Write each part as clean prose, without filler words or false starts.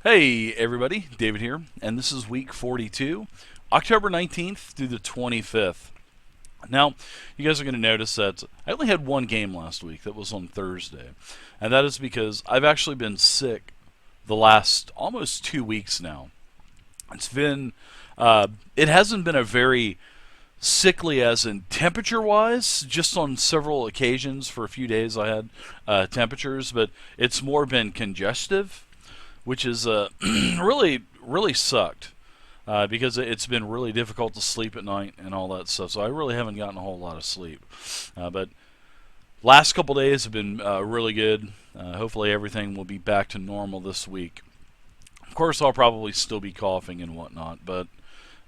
Hey everybody, David here, and this is week 42, October 19th through the 25th. Now, you guys are going to notice that I only had one game last week that was on Thursday, and that is because I've actually been sick the last almost 2 weeks now. It's been, it hasn't been a very sickly as in temperature wise, just on several occasions for a few days I had temperatures, but it's more been congestive, which is really sucked because it's been really difficult to sleep at night and all that stuff. So I really haven't gotten a whole lot of sleep. But last couple days have been really good. Hopefully everything will be back to normal this week. Of course, I'll probably still be coughing and whatnot, but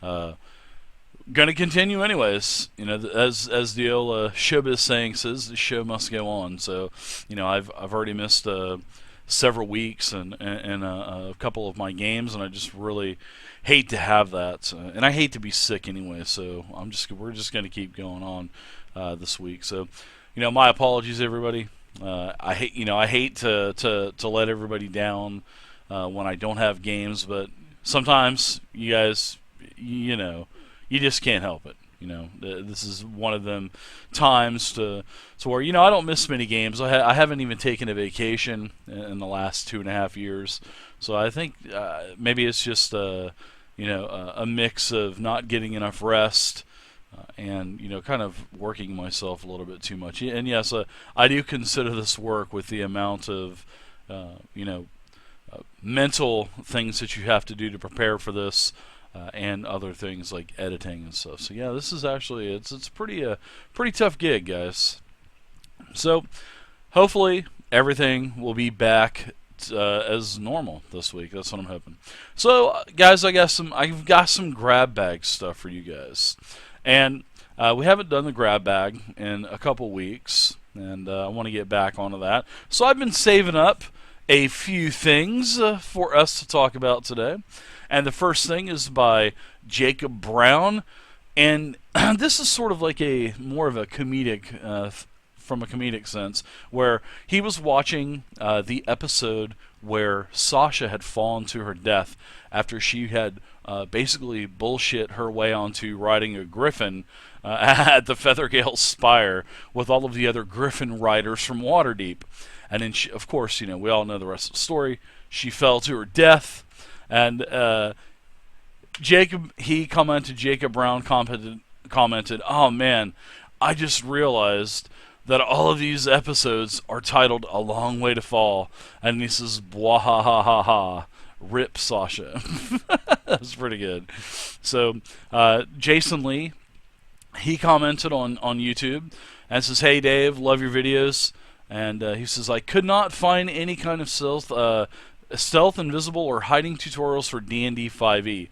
gonna continue anyways. You know, as the old showbiz saying says, the show must go on. So, you know, I've already missed several weeks and a couple of my games, and I just really hate to have that. And I hate to be sick anyway. So we're just gonna keep going on this week. So, you know, my apologies, everybody. I hate to let everybody down when I don't have games, but sometimes you guys, you know, you just can't help it. You know, this is one of them times to where, you know, I don't miss many games. I haven't even taken a vacation in the last 2.5 years, so I think maybe it's just a mix of not getting enough rest and, you know, kind of working myself a little bit too much. And yes, I do consider this work with the amount of you know, mental things that you have to do to prepare for this. And other things like editing and stuff. So yeah, this is actually it's pretty tough gig, guys. So hopefully everything will be back as normal this week. That's what I'm hoping. So guys, I've got some grab bag stuff for you guys, and we haven't done the grab bag in a couple weeks, and I want to get back onto that. So I've been saving up a few things for us to talk about today. And the first thing is by Jacob Brown, and this is sort of like a more of a comedic, from a comedic sense, where he was watching the episode where Sasha had fallen to her death after she had basically bullshit her way onto riding a griffin at the Feathergale Spire with all of the other griffin riders from Waterdeep. And then, of course, you know, we all know the rest of the story. She fell to her death. And Jacob Brown commented, "Oh man, I just realized that all of these episodes are titled A Long Way to Fall." And he says, "Bwah ha ha ha ha, rip Sasha." That's pretty good. So Jason Lee, he commented on YouTube and says, "Hey Dave, love your videos." And he says, "I could not find any kind of stealth, invisible, or hiding tutorials for D&D 5e.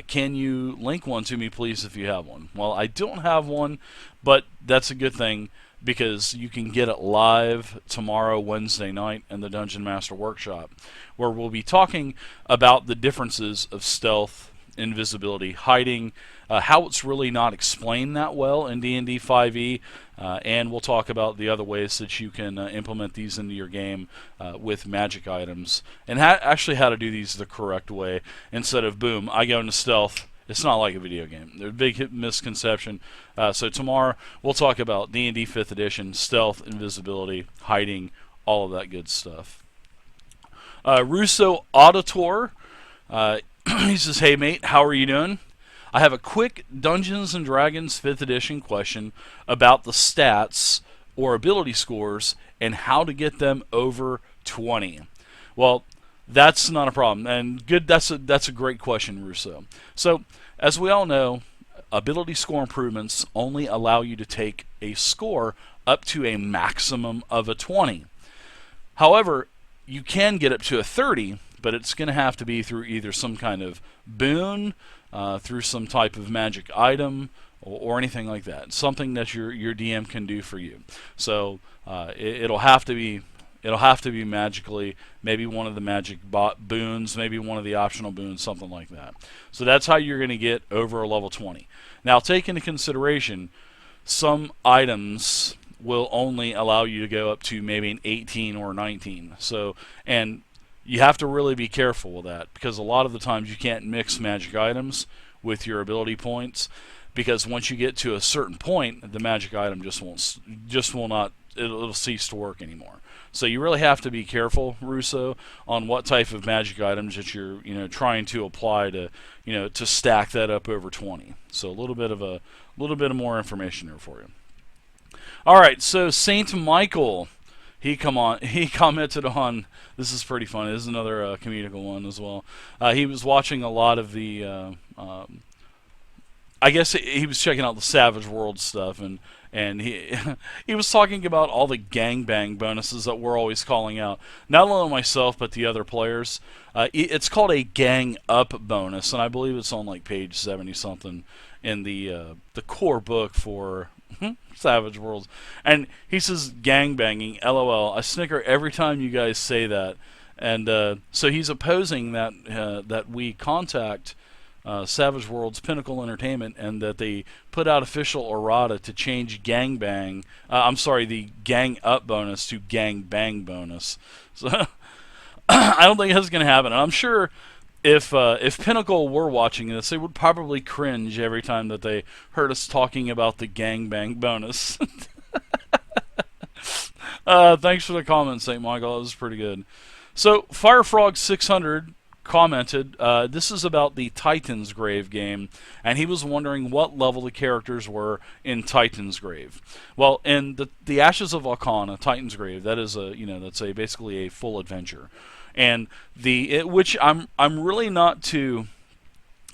Can you link one to me, please, if you have one?" Well, I don't have one, but that's a good thing because you can get it live tomorrow, Wednesday night, in the Dungeon Master Workshop, where we'll be talking about the differences of stealth, invisibility, hiding, how it's really not explained that well in D&D 5e, and we'll talk about the other ways that you can implement these into your game with magic items, and actually how to do these the correct way instead of, boom, I go into stealth. It's not like a video game. There's a big misconception. So tomorrow we'll talk about D&D 5th edition, stealth, invisibility, hiding, all of that good stuff. Russo Auditor, he says, "Hey mate, how are you doing? I have a quick Dungeons & Dragons 5th edition question about the stats or ability scores and how to get them over 20. Well, that's not a problem, and good. That's a great question, Russo. So, as we all know, ability score improvements only allow you to take a score up to a maximum of a 20. However, you can get up to a 30, but it's going to have to be through either some kind of boon, through some type of magic item, or anything like that. Something that your DM can do for you. So it'll have to be magically, maybe one of the magic boons, maybe one of the optional boons, something like that. So that's how you're going to get over a level 20. Now, take into consideration some items will only allow you to go up to maybe an 18 or 19. So, and You have to really be careful with that, because a lot of the times you can't mix magic items with your ability points, because once you get to a certain point, the magic item just will not, it'll cease to work anymore. So you really have to be careful, Russo, on what type of magic items that you're trying to apply to to stack that up over 20. So a little bit of more information there for you. All right, so Saint Michael, he commented on, this is pretty funny. This is another comedical one as well. He was watching a lot of the I guess he was checking out the Savage World stuff, and he he was talking about all the gangbang bonuses that we're always calling out. Not only myself, but the other players. It's called a gang up bonus, and I believe it's on like page 70 something in the core book for Savage Worlds. And he says gangbanging, LOL. I snicker every time you guys say that. And so he's opposing that that we contact Savage Worlds Pinnacle Entertainment, and that they put out official errata to change gangbang. I'm sorry, the gang up bonus to gang bang bonus. So I don't think that's going to happen. And I'm sure if Pinnacle were watching this, they would probably cringe every time that they heard us talking about the gang bang bonus. Thanks for the comment, St. Michael. That was pretty good. So Firefrog 600 commented, this is about the Titan's Grave game, and he was wondering what level the characters were in Titan's Grave. Well, in the Ashes of Alcana, Titan's Grave, that is basically a full adventure, and which I'm really not too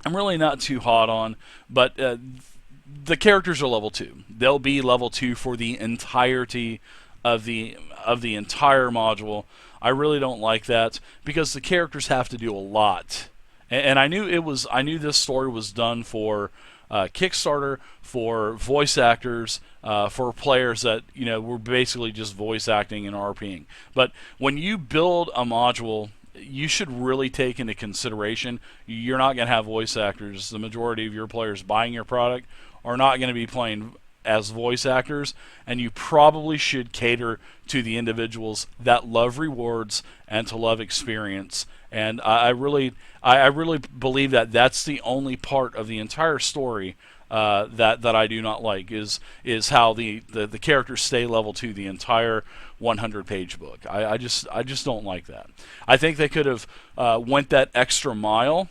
hot on, but the characters are level 2. They'll be level 2 for the entirety of the entire module. I really don't like that, because the characters have to do a lot, and I knew this story was done for Kickstarter, for voice actors, for players that were basically just voice acting and RPing. But when you build a module, you should really take into consideration you're not going to have voice actors. The majority of your players buying your product are not going to be playing as voice actors, and you probably should cater to the individuals that love rewards and to love experience. And I really believe that that's the only part of the entire story that I do not like, is how the characters stay level 2 the entire 100-page book. I just don't like that. I think they could have went that extra mile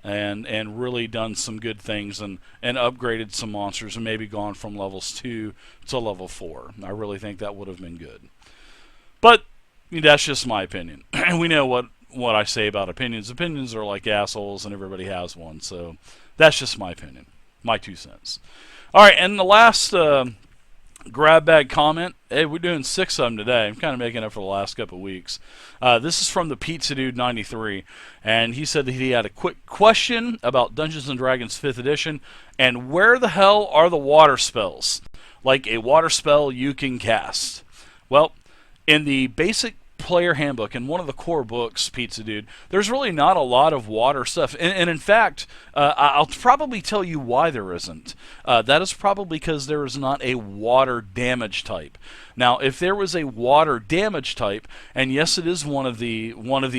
and really done some good things, and upgraded some monsters, and maybe gone from levels 2 to level 4. I really think that would have been good. But that's just my opinion. We know what I say about opinions. Opinions are like assholes, and everybody has one. So that's just my opinion. My 2 cents. All right, and the last grab bag comment. Hey, we're doing 6 of them today. I'm kind of making up for the last couple of weeks. This is from the Pizza Dude 93, and he said that he had a quick question about Dungeons and Dragons 5th edition, and where the hell are the water spells? Like a water spell you can cast. Well, in the basic player handbook, in one of the core books, Pizza Dude, there's really not a lot of water stuff. And in fact, I'll probably tell you why there isn't. That is probably because there is not a water damage type. Now, if there was a water damage type, and yes, it is one of the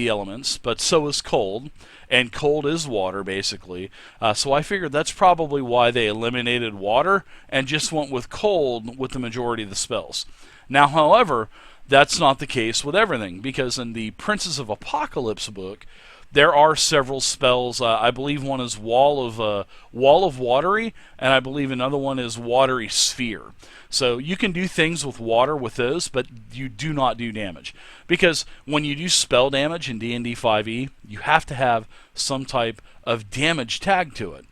elements, but so is cold, and cold is water, basically. So I figured that's probably why they eliminated water and just went with cold with the majority of the spells. Now, however, that's not the case with everything, because in the Princes of Apocalypse book, there are several spells. I believe one is Wall of Watery, and I believe another one is Watery Sphere. So you can do things with water with those, but you do not do damage. Because when you do spell damage in D&D 5e, you have to have some type of damage tag to it.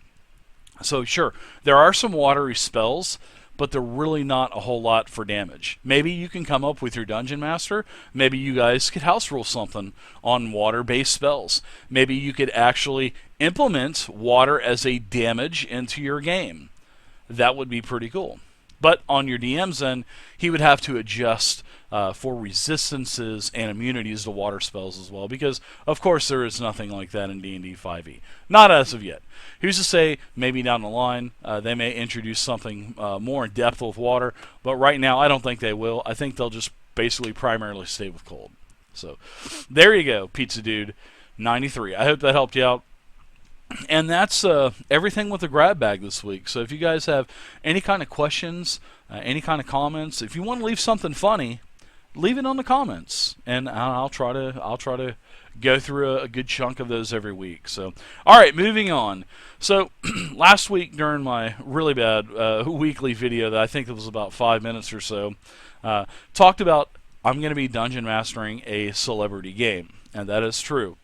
So sure, there are some watery spells, but they're really not a whole lot for damage. Maybe you can come up with your Dungeon Master. Maybe you guys could house rule something on water-based spells. Maybe you could actually implement water as a damage into your game. That would be pretty cool. But on your DM's end, he would have to adjust for resistances and immunities to water spells as well, because of course there is nothing like that in D&D 5e. Not as of yet. Who's to say maybe down the line they may introduce something more in depth with water, but right now I don't think they will. I think they'll just basically primarily stay with cold. So there you go, Pizza Dude 93. I hope that helped you out. And that's everything with the grab bag this week. So if you guys have any kind of questions, any kind of comments, if you want to leave something funny, leave it on the comments, and I'll try to go through a good chunk of those every week. So, all right, moving on. So last week during my really bad weekly video that I think it was about 5 minutes or so, talked about I'm going to be dungeon mastering a celebrity game, and that is true.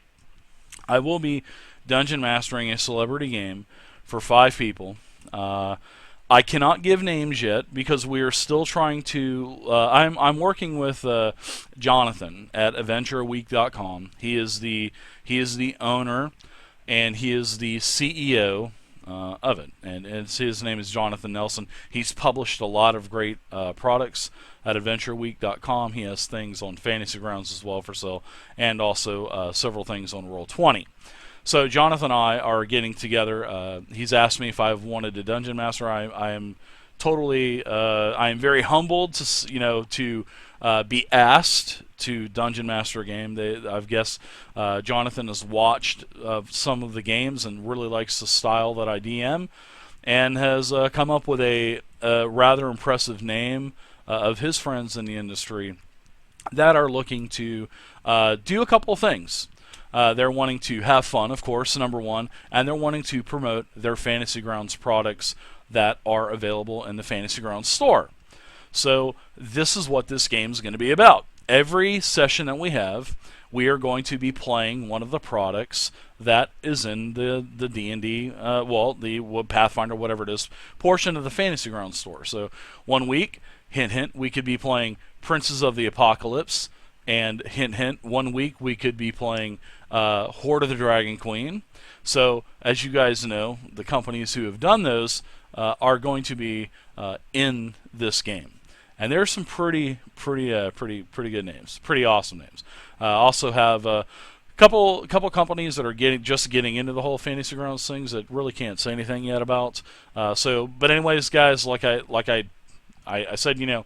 I will be dungeon mastering a celebrity game for 5 people. I cannot give names yet because we are still trying to. I'm working with Jonathan at AdventureWeek.com. He is the owner, and he is the CEO of it. And his name is Jonathan Nelson. He's published a lot of great products at AdventureWeek.com. He has things on Fantasy Grounds as well for sale, and also several things on Roll20. So Jonathan and I are getting together. He's asked me if I've wanted to dungeon master. I am totally. I am very humbled to be asked to dungeon master a game. I guess Jonathan has watched some of the games and really likes the style that I DM, and has come up with a rather impressive name of his friends in the industry that are looking to do a couple of things. They're wanting to have fun, of course, number one, and they're wanting to promote their Fantasy Grounds products that are available in the Fantasy Grounds store. So this is what this game is going to be about. Every session that we have, we are going to be playing one of the products that is in the D&D, the Pathfinder, whatever it is, portion of the Fantasy Grounds store. So 1 week, hint, hint, we could be playing Princes of the Apocalypse, and hint, hint, 1 week we could be playing Horde of the Dragon Queen. So, as you guys know, the companies who have done those are going to be in this game, and there's some pretty good names, pretty awesome names. Also have a couple companies that are getting into the whole Fantasy Grounds things that really can't say anything yet about. But anyways, guys, like I said,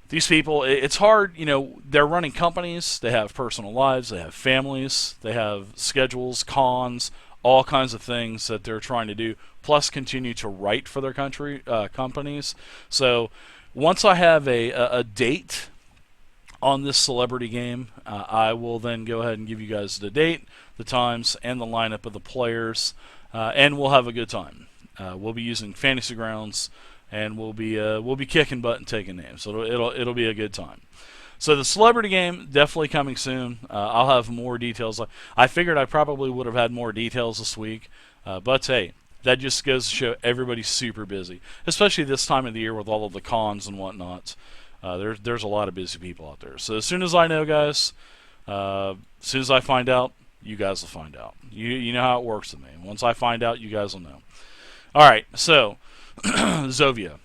these people, it's hard, they're running companies, they have personal lives, they have families, they have schedules, cons, all kinds of things that they're trying to do, plus continue to write for their companies. So once I have a date on this celebrity game, I will then go ahead and give you guys the date, the times, and the lineup of the players, and we'll have a good time. We'll be using Fantasy Grounds, and we'll be kicking butt and taking names. So it'll be a good time. So the celebrity game definitely coming soon. I'll have more details. I figured I probably would have had more details this week, but hey, that just goes to show everybody's super busy, especially this time of the year with all of the cons and whatnot. There's a lot of busy people out there. So as soon as I know, guys, as soon as I find out, you guys will find out. You know how it works with me. Once I find out, you guys will know. All right, so. Zovia.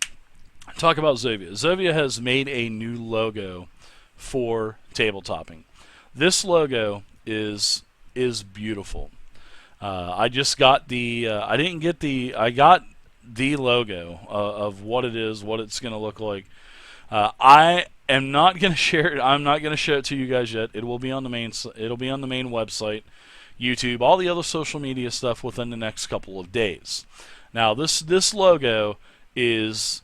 Talk about Zovia. Zovia has made a new logo for tabletopping. This logo is beautiful. I just got the. I got the logo of what it is, what it's going to look like. I am not going to share it. I'm not going to show it to you guys yet. It will be on the main. It'll be on the main website, YouTube, all the other social media stuff within the next couple of days. Now, this logo is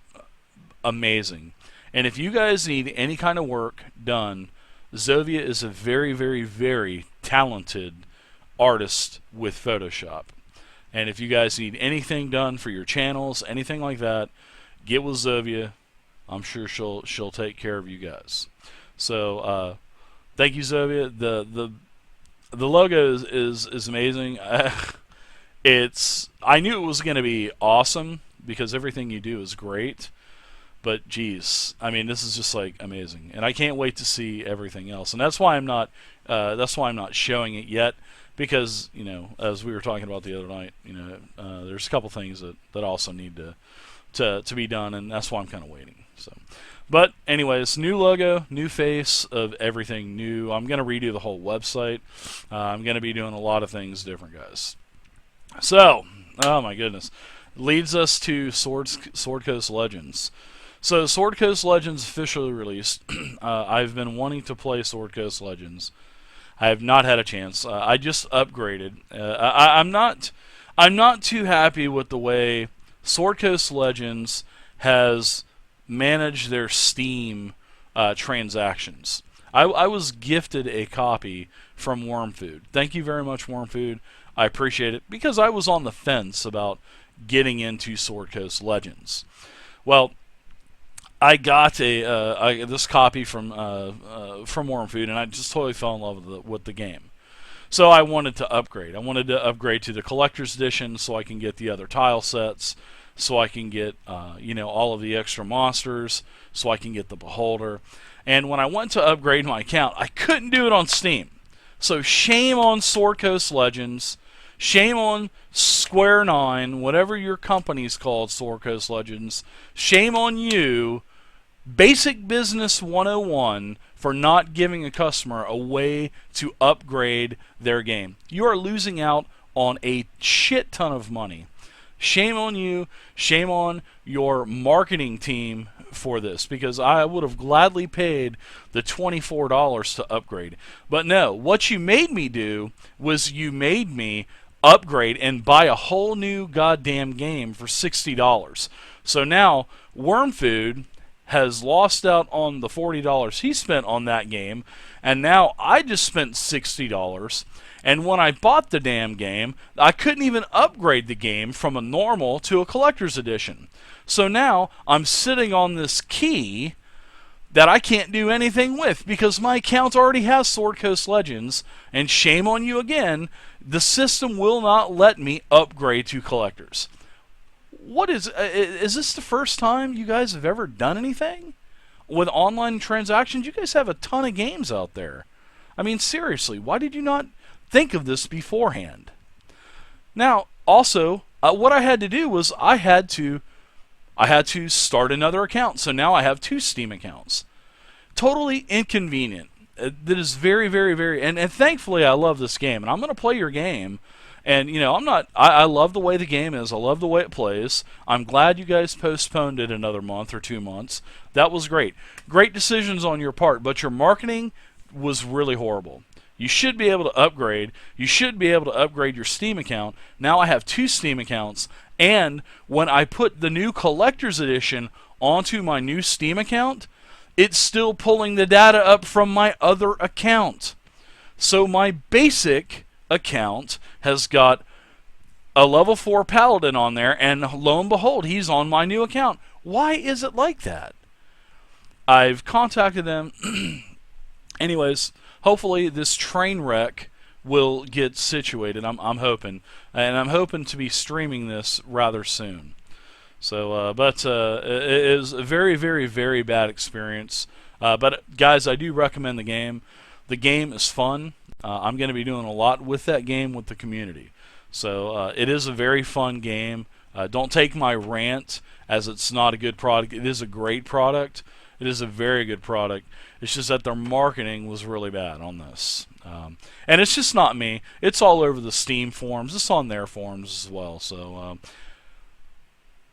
amazing. And if you guys need any kind of work done, Zovia is a very, very, very talented artist with Photoshop. And if you guys need anything done for your channels, anything like that, get with Zovia. I'm sure she'll take care of you guys. So, thank you, Zovia. The logo is amazing. I knew it was going to be awesome because everything you do is great, but geez, I mean, this is just like amazing, and I can't wait to see everything else. And that's why I'm not showing it yet, because as we were talking about the other night, there's a couple things that also need to be done, and that's why I'm kind of waiting. So, but anyways, new logo, new face of everything new. I'm going to redo the whole website. I'm going to be doing a lot of things different, guys. So, oh my goodness, leads us to Sword Coast Legends. So Sword Coast Legends officially released. I've been wanting to play Sword Coast Legends. I have not had a chance. I just upgraded. I'm not too happy with the way Sword Coast Legends has managed their Steam transactions. I was gifted a copy from Wormfood. Thank you very much, Wormfood. I appreciate it because I was on the fence about getting into Sword Coast Legends. Well, I got this copy from Wormfood, and I just totally fell in love with the game. So I wanted to upgrade. I wanted to upgrade to the collector's edition so I can get the other tile sets, so I can get all of the extra monsters, so I can get the beholder. And when I went to upgrade my account, I couldn't do it on Steam. So shame on Sword Coast Legends. Shame on Square 9, whatever your company's called, Sword Coast Legends. Shame on you, Basic Business 101, for not giving a customer a way to upgrade their game. You are losing out on a shit ton of money. Shame on you. Shame on your marketing team for this, because I would have gladly paid the $24 to upgrade. But no, what you made me do was you made me upgrade and buy a whole new goddamn game for $60. So now Wormfood has lost out on the $40 he spent on that game, and now I just spent $60. And when I bought the damn game, I couldn't even upgrade the game from a normal to a collector's edition. So now I'm sitting on this key that I can't do anything with because my account already has Sword Coast Legends, and shame on you again, the system will not let me upgrade to collectors. What is this the first time you guys have ever done anything with online transactions? You guys have a ton of games out there. I mean, seriously, why did you not think of this beforehand? Now, also, what I had to do was I had to start another account. So now I have 2 Steam accounts. Totally inconvenient. That is very, very, very... And thankfully, I love this game. And I'm going to play your game. And, I love the way the game is. I love the way it plays. I'm glad you guys postponed it another month or 2 months. That was great. Great decisions on your part. But your marketing was really horrible. You should be able to upgrade. You should be able to upgrade your Steam account. Now I have 2 Steam accounts. And when I put the new Collector's Edition onto my new Steam account, it's still pulling the data up from my other account. So my basic account has got a level 4 Paladin on there, and lo and behold, he's on my new account. Why is it like that? I've contacted them. Anyways, hopefully this train wreck will get situated. I'm hoping, and I'm hoping to be streaming this rather soon. So, but it is a very, very, very bad experience. But guys, I do recommend the game. The game is fun. I'm going to be doing a lot with that game with the community. So it is a very fun game. Don't take my rant as it's not a good product. It is a great product. It is a very good product. It's just that their marketing was really bad on this. And it's just not me. It's all over the Steam forums. It's on their forums as well. So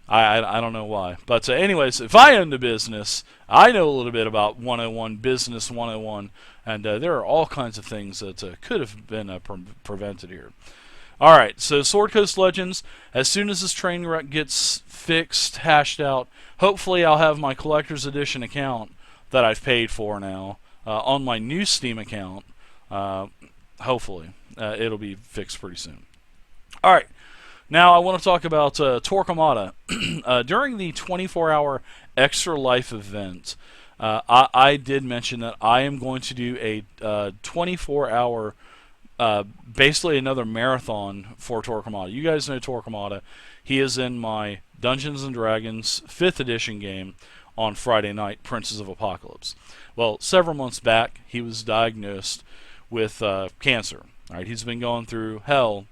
I don't know why. But anyways, if I owned a business, I know a little bit about 101, Business 101. And there are all kinds of things that could have been prevented here. Alright, so Sword Coast Legends, as soon as this train wreck gets fixed, hashed out, hopefully I'll have my Collector's Edition account that I've paid for now on my new Steam account. Hopefully. It'll be fixed pretty soon. Alright, now I want to talk about Torquemada. During the 24-hour Extra Life event, I did mention that I am going to do a 24-hour basically another marathon for Torquemada. You guys know Torquemada. He is in my Dungeons & Dragons 5th edition game on Friday night, Princes of Apocalypse. Well, several months back, he was diagnosed with cancer. All right, he's been going through hell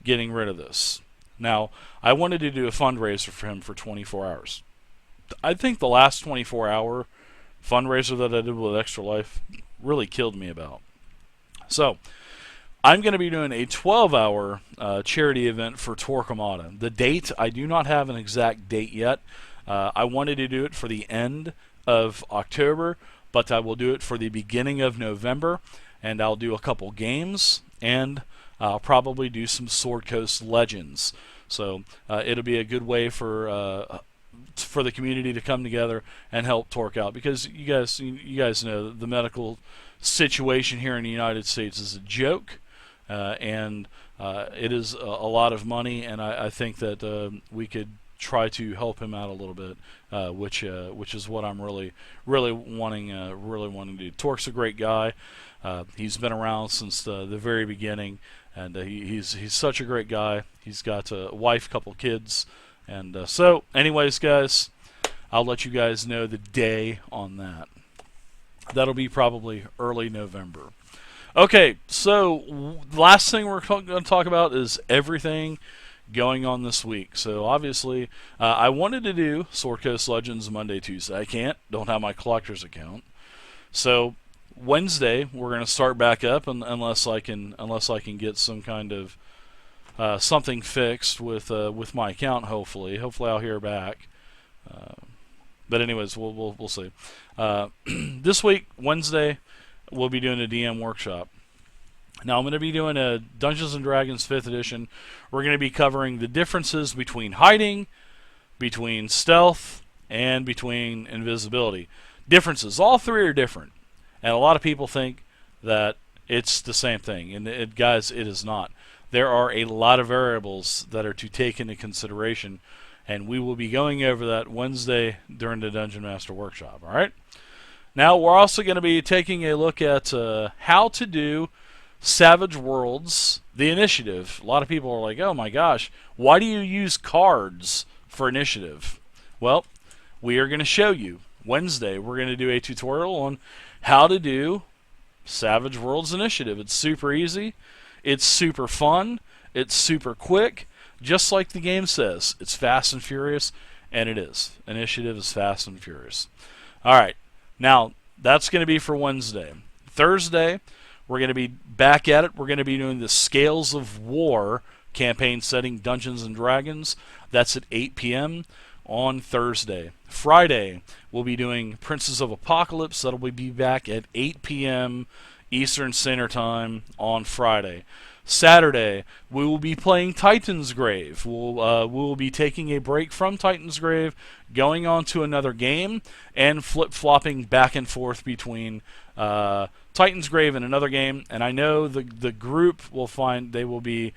getting rid of this. Now, I wanted to do a fundraiser for him for 24 hours. I think the last 24-hour fundraiser that I did with Extra Life really killed me about. So, I'm going to be doing a 12-hour charity event for Torquemada. The date, I do not have an exact date yet. I wanted to do it for the end of October, but I will do it for the beginning of November, and I'll do a couple games, and I'll probably do some Sword Coast Legends. So it'll be a good way for the community to come together and help Torque out, because you guys know the medical situation here in the United States is a joke, and it is a lot of money, and I think that we could try to help him out a little bit, which is what I'm really wanting to do. Torque's a great guy. He's been around since the very beginning, and he's such a great guy. He's got a wife, couple kids, and so anyways, guys, I'll let you guys know the day on that. That'll be probably early November. Okay, so last thing we're going to talk about is everything going on this week. So obviously, I wanted to do Sword Coast Legends Monday, Tuesday. I can't. Don't have my collector's account. So Wednesday we're going to start back up, unless I can get some kind of something fixed with my account. Hopefully I'll hear back. But anyways, we'll see. This week, Wednesday, we'll be doing a DM workshop. Now, I'm going to be doing a Dungeons & Dragons 5th edition. We're going to be covering the differences between hiding, between stealth, and between invisibility. Differences. All three are different. And a lot of people think that it's the same thing. And guys, it is not. There are a lot of variables that are to take into consideration, and we will be going over that Wednesday during the Dungeon Master Workshop. All right? Now, we're also going to be taking a look at how to do Savage Worlds, the initiative. A lot of people are like, oh my gosh, why do you use cards for initiative? Well, we are going to show you. Wednesday, we're going to do a tutorial on how to do Savage Worlds initiative. It's super easy. It's super fun. It's super quick. Just like the game says, it's fast and furious, and it is. Initiative is fast and furious. All right. Now, that's going to be for Wednesday. Thursday, we're going to be back at it. We're going to be doing the Scales of War campaign setting, Dungeons & Dragons. That's at 8 p.m. on Thursday. Friday, we'll be doing Princes of Apocalypse. That'll be back at 8 p.m. Eastern Standard Time on Friday. Saturday, we will be playing Titan's Grave. We will be taking a break from Titan's Grave, going on to another game, and flip-flopping back and forth between Titan's Grave and another game. And I know the group will find they will be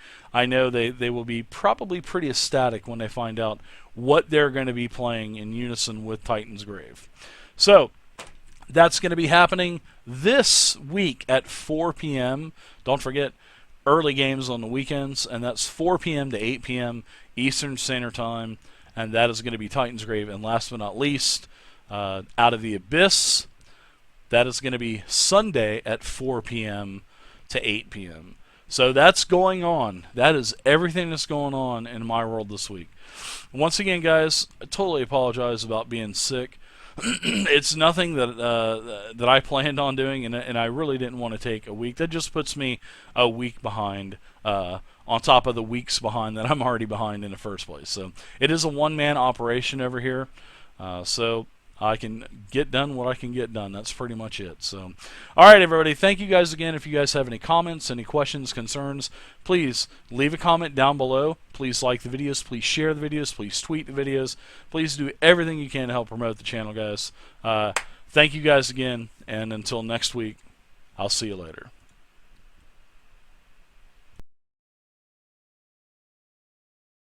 probably pretty ecstatic when they find out what they're going to be playing in unison with Titan's Grave. So that's going to be happening this week at 4 p.m. Don't forget, early games on the weekends, and that's 4 p.m. to 8 p.m. Eastern Standard Time, and that is going to be Titan's Grave. And last but not least, Out of the Abyss, that is going to be Sunday at 4 p.m. to 8 p.m. So that's going on. That is everything that's going on in my world this week. Once again, guys, I totally apologize about being sick. It's nothing that I planned on doing, and I really didn't want to take a week. That just puts me a week behind, on top of the weeks behind that I'm already behind in the first place. So it is a one-man operation over here, so I can get done what I can get done. That's pretty much it. So, all right, everybody, thank you guys again. If you guys have any comments, any questions, concerns, please leave a comment down below. Please like the videos. Please share the videos. Please tweet the videos. Please do everything you can to help promote the channel, guys. Thank you guys again, and until next week, I'll see you later.